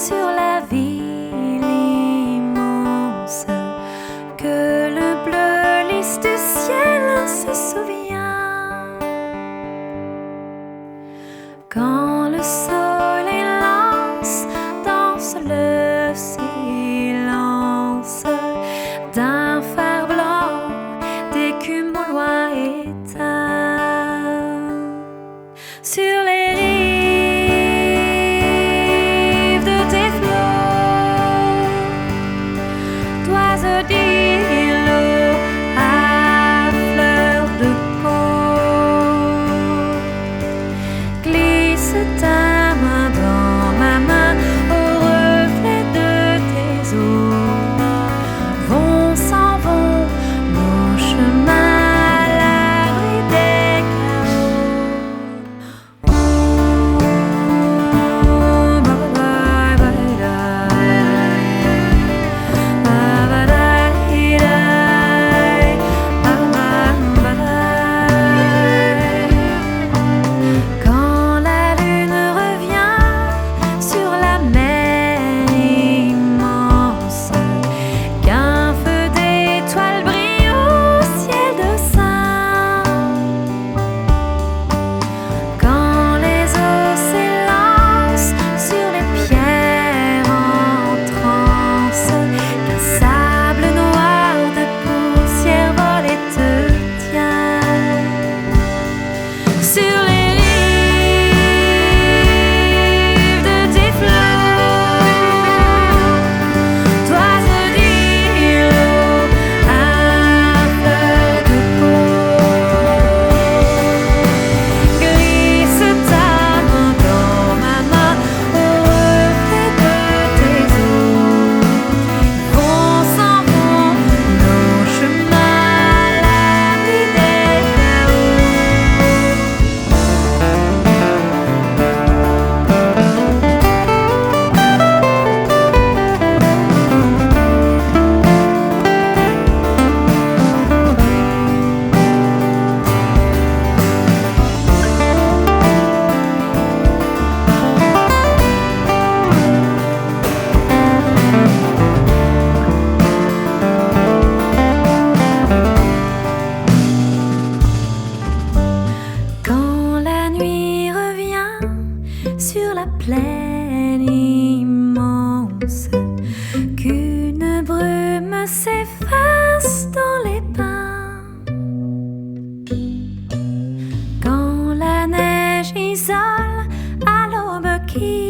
sur la ville immense, que le bleu lisse du ciel se souvient. Quand le soleil lance, danse le silence d'un phare blanc d'écume au loin éteint. Sur les rives de tes flots, d'oiseaux d'îlots à fleur de peau, glisse ta main dans ma main au reflet de tes eaux. Vont, s'en vont nos chemins à l'abri des chaos. Quand la lune revient sur la mer immense, qu'un feu d'étoiles brille au ciel de sein, quand les eaux s'élancent sur les pierres en transe, qu'un sable noir de poussière vole et te tient. Sur les rives de tes flots, d'oiseaux d'îlots à fleur de peau, glisse ta main dans ma main au reflet de tes eaux. Vont, s'en vont nos chemins à l'abri des chaos. Quand la nuit revient sur la plaine immense, qu'une brume s'efface dans les pins, quand la neige isole à l'aube qui